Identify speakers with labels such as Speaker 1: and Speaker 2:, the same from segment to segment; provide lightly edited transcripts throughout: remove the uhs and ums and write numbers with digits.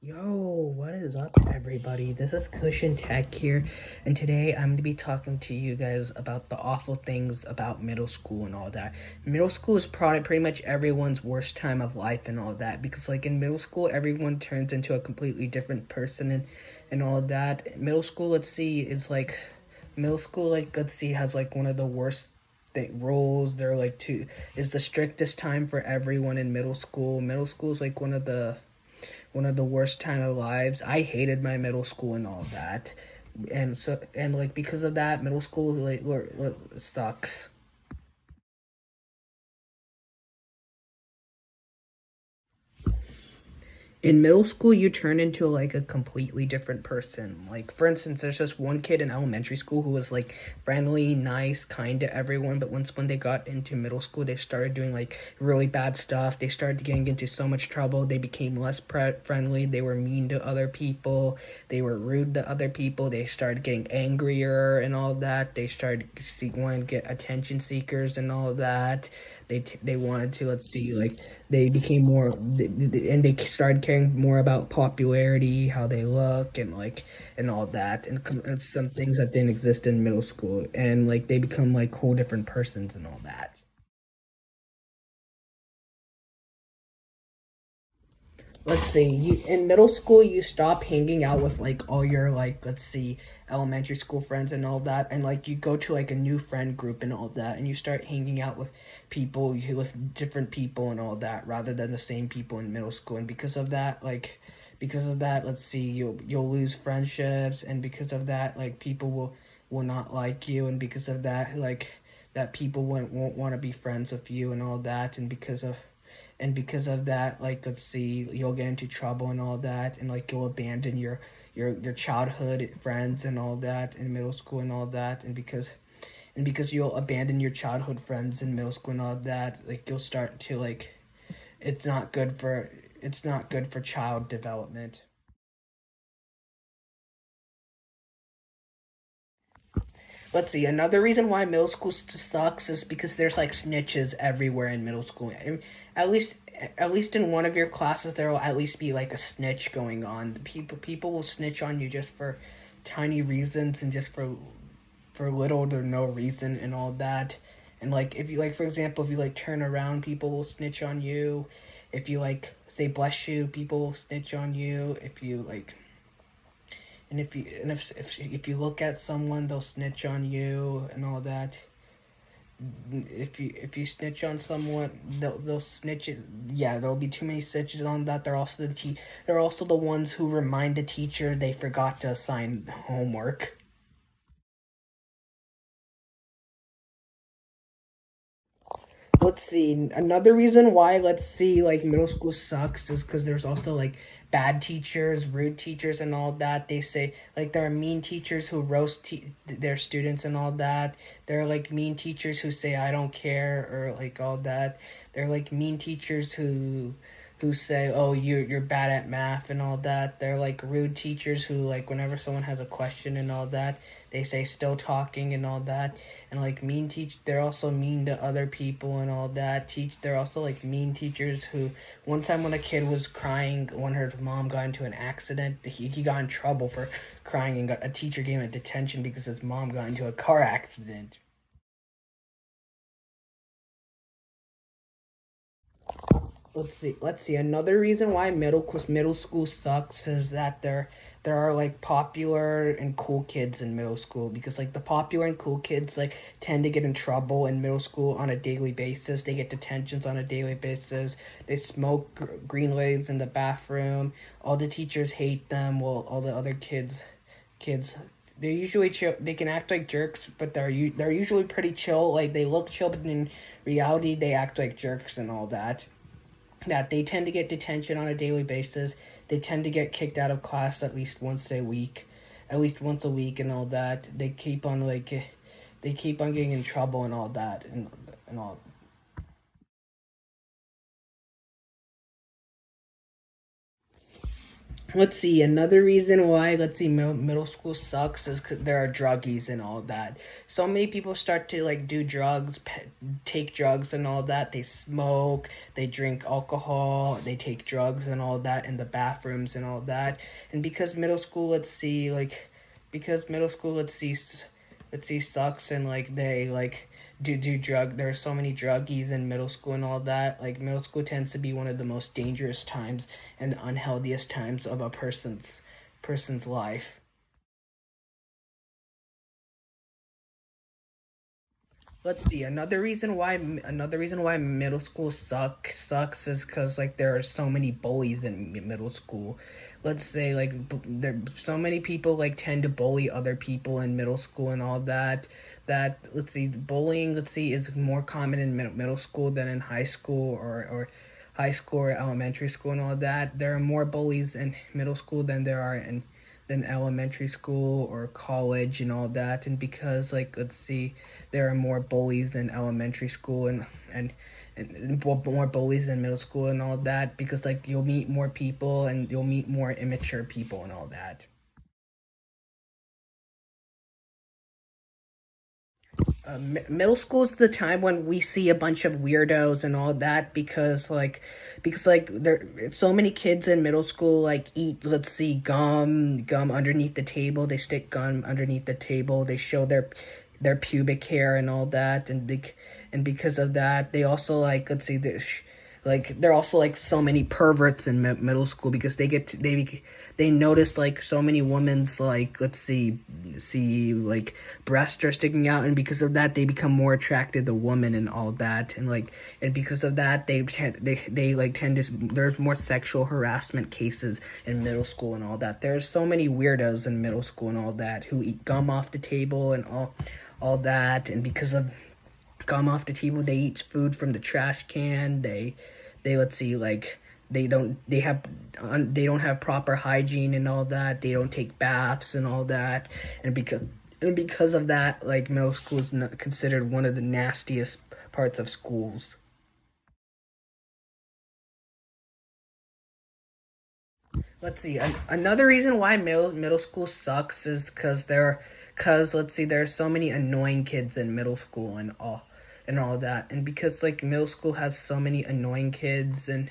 Speaker 1: Yo, what is up, everybody? This is Cushion Tech here, and today I'm going to be talking to you guys about the awful things about middle school and all that. Middle school is probably pretty much everyone's worst time of life and all that, because like in middle school, everyone turns into a completely different person and all that. Middle school, let's see, has like one of the worst rules. They're like two is the strictest time for everyone in middle school. Middle school is like one of the worst time of lives. I hated my middle school and all that, and like because of that, middle school sucks. In middle school you turn into like a completely different person. Like for instance, there's this one kid in elementary school who was like friendly, nice, kind to everyone, but when they got into middle school they started doing like really bad stuff. They started getting into so much trouble. They became less friendly. They were mean to other people. They were rude to other people. They started getting angrier and all that. They started wanting to get attention seekers and all that. They wanted to, let's see, like they became more, and they started caring more about popularity, how they look, and like and all that, and some things that didn't exist in middle school, and like they become like whole different persons and all that. Let's see, in middle school you stop hanging out with like all your, like, let's see, elementary school friends and all that, and like you go to like a new friend group and all that, and you start hanging out with with different people and all that, rather than the same people in middle school. And because of that, let's see, you'll lose friendships, and because of that, like people will not like you, and because of that, like that people won't want to be friends with you and all that. And because of that, like, let's see, you'll get into trouble and all that, and like you'll abandon your childhood friends and all that in middle school and all that. And because you'll abandon your childhood friends in middle school and all that, like you'll start to like, it's not good for child development. Let's see. Another reason why middle school sucks is because there's like snitches everywhere in middle school. At least, at least in one of your classes, there will at least be like a snitch going on. People will snitch on you just for tiny reasons, and just for little to no reason and all that. And like if you, like, for example, if you like turn around, people will snitch on you. If you like say bless you, people will snitch on you. If you like and if you look at someone, they'll snitch on you and all that. If you snitch on someone, they'll snitch it. Yeah, there'll be too many snitches on that. They're also the ones who remind the teacher they forgot to assign homework. Let's see, another reason why, let's see, like middle school sucks is because there's also like bad teachers, rude teachers and all that. They say like there are mean teachers who roast their students and all that. There are like mean teachers who say I don't care, or like all that. There are like mean teachers who say, oh, you're bad at math and all that. They're like rude teachers who, like, whenever someone has a question and all that, they say still talking and all that. And like they're also mean to other people and all that. They're also like mean teachers who, one time when a kid was crying when her mom got into an accident, he got in trouble for crying, and a teacher gave him detention because his mom got into a car accident. Let's see. Another reason why middle school sucks is that there are like popular and cool kids in middle school, because like the popular and cool kids like tend to get in trouble in middle school on a daily basis. They get detentions on a daily basis. They smoke green waves in the bathroom. All the teachers hate them. Well, all the other kids they're usually chill. They can act like jerks, but they're usually pretty chill. Like they look chill, but in reality they act like jerks and all that. That they tend to get detention on a daily basis. They tend to get kicked out of class at least once a week and all that. They keep on getting in trouble and all that, and all. Let's see, another reason why, let's see, middle school sucks is 'cause there are druggies and all that. So many people start to like do drugs, take drugs and all that. They smoke, they drink alcohol, they take drugs and all that in the bathrooms and all that. And because middle school, let's see, like, because middle school, let's see, sucks and like they like do drug. There are so many druggies in middle school and all that. Like middle school tends to be one of the most dangerous times and the unhealthiest times of a person's life. Let's see, another reason why middle school sucks is because like there are so many bullies in middle school. Let's say like there so many people like tend to bully other people in middle school and all that. That let's see, bullying, let's see, is more common in middle school than in high school or high school or elementary school and all that. There are more bullies in middle school than there are in than elementary school or college and all that. And because like let's see, there are more bullies in elementary school and more bullies in middle school and all that, because like you'll meet more people and you'll meet more immature people and all that. Middle school is the time when we see a bunch of weirdos and all that, because like there so many kids in middle school like eat, let's see, gum underneath the table. They stick gum underneath the table. They show their pubic hair and all that, and because of that they also like, let's see, like there are also like so many perverts in middle school, because they notice like so many women's like, let's see like breasts are sticking out, and because of that they become more attracted to women and all that, and because of that they like tend to, there's more sexual harassment cases in middle school and all that. There's so many weirdos in middle school and all that who eat gum off the table and all that, and because of gum off the table they eat food from the trash can. They let's see, like they don't have proper hygiene and all that. They don't take baths and all that, and because of that, like middle school is considered one of the nastiest parts of schools. Let's see. Another reason why middle school sucks is because let's see, there are so many annoying kids in middle school and all that, and because like middle school has so many annoying kids and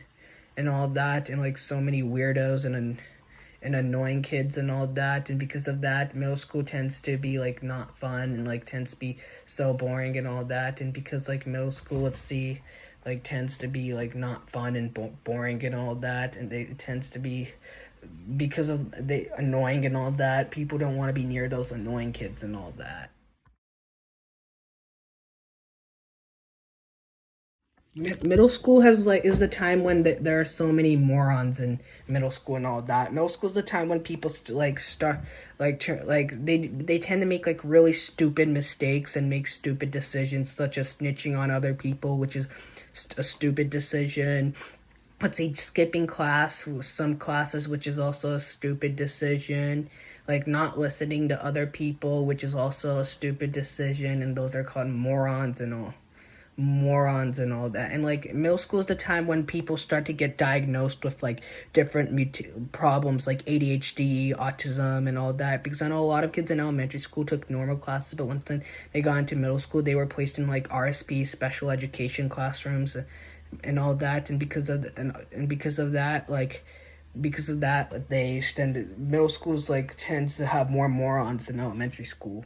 Speaker 1: all that, and like so many weirdos and annoying kids and all that, and because of that middle school tends to be like not fun and like tends to be so boring and all that, and because like middle school, let's see, like tends to be like not fun and boring and all that, and it tends to be, because of the annoying and all that, people don't want to be near those annoying kids and all that. Middle school has like is the time when there are so many morons in middle school and all that. Middle school is the time when people like start like like they tend to make like really stupid mistakes and make stupid decisions, such as snitching on other people, which is a stupid decision. Let's say skipping some classes, which is also a stupid decision. Like not listening to other people, which is also a stupid decision, and those are called morons and all that. And like middle school is the time when people start to get diagnosed with like different problems like ADHD, autism and all that, because I know a lot of kids in elementary school took normal classes, but once then they got into middle school they were placed in like RSP, special education classrooms and all that, and because of that, like because of that they extended middle schools like tends to have more morons than elementary school.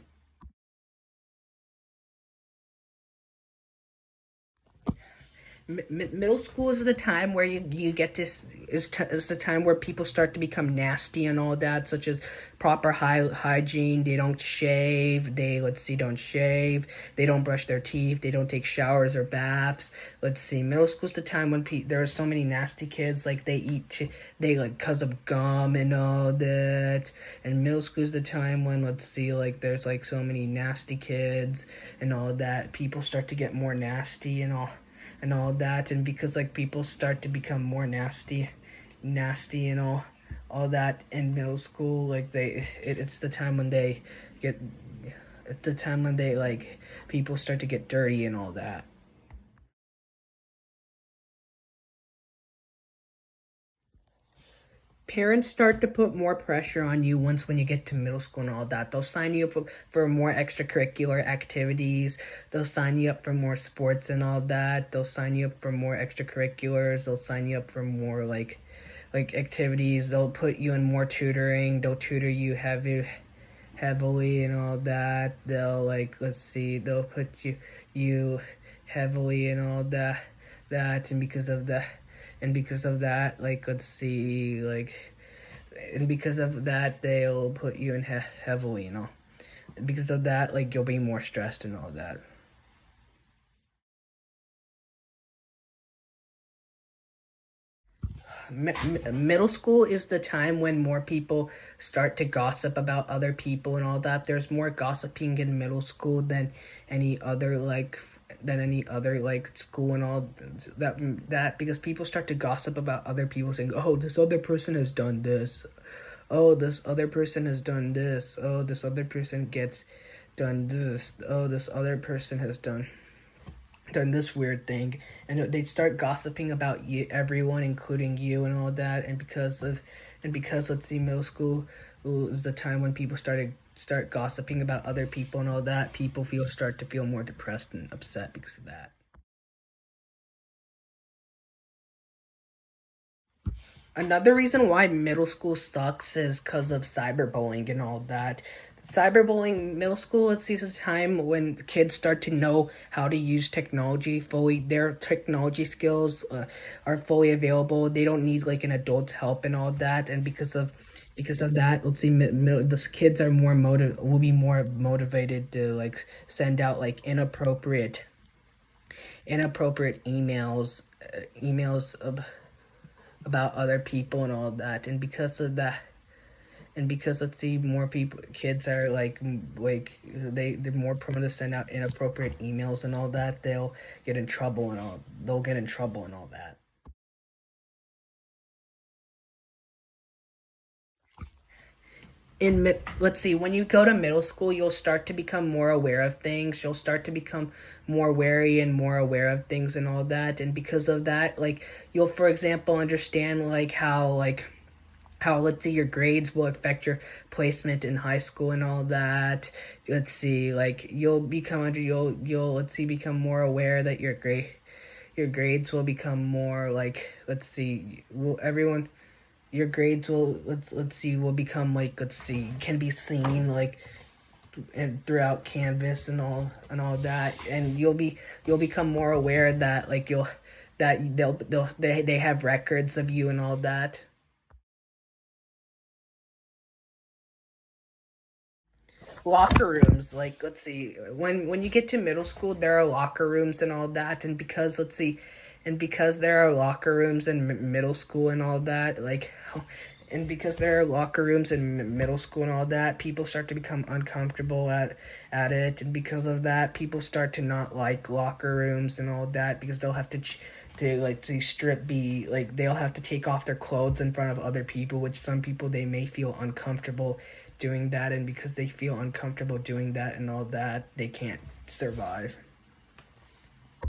Speaker 1: Middle school is the time where you get this is the time where people start to become nasty and all that, such as proper hygiene. They don't shave. They let's see, don't shave. They don't brush their teeth. They don't take showers or baths. Let's see, middle school is the time when there are so many nasty kids, like they like because of gum and all that. And middle school is the time when, let's see, like there's like so many nasty kids and all that. People start to get more nasty and all that, and because like people start to become more nasty and all that in middle school, like it's the time when they get it's the time when they like people start to get dirty and all that. parents start to put more pressure on you once when you get to middle school and all that. They'll sign you up for more extracurricular activities. They'll sign you up for more sports and all that. They'll sign you up for more extracurriculars. They'll sign you up for more like activities. They'll put you in more tutoring. They'll tutor you heavily and all that. They'll they'll put you heavily and all that and because of that and because of that and because of that they'll put you in heavily, and because of that you'll be more stressed and all that. Middle school is the time when more people start to gossip about other people and all that. There's more gossiping in middle school than any other school and all that because people start to gossip about other people, saying, oh, this other person has done this, oh, this other person has done this, oh, this other person gets done this, oh, this other person has done this weird thing, and they start gossiping about everyone, including you and all that. And because let's see, middle school is the time when people start gossiping about other people and all that. People start to feel more depressed and upset because of that. Another reason why middle school sucks is because of cyberbullying and all that. Cyberbullying, middle school, it's a time when kids start to know how to use technology fully. Their technology skills are fully available. They don't need an adult's help and all that. And because of that, let's see, the kids are will be more motivated to send out inappropriate emails, about other people and all that. And because of that, and because let's see, more kids are they're more prone to send out inappropriate emails and all that, they'll get in trouble and all that. Let's see, when you go to middle school, you'll start to become more aware of things. You'll start to become more wary and more aware of things and all that. And because of that, you'll, for example, understand how let's see, your grades will affect your placement in high school and all that. Let's see, you'll let's see, become more aware that your grades will become more let's see, your grades will let's see, will become let's see, can be seen and throughout Canvas and all that. And you'll become more aware that they have records of you and all that. Locker rooms, let's see, when you get to middle school, there are locker rooms and all that. And because let's see, and because there are locker rooms in middle school and all that, and because there are locker rooms in middle school and all that, people start to become uncomfortable at it. And because of that, people start to not like locker rooms and all that, because they'll have to they'll have to take off their clothes in front of other people, which some people, they may feel uncomfortable doing that. And because they feel uncomfortable doing that and all that, they can't survive.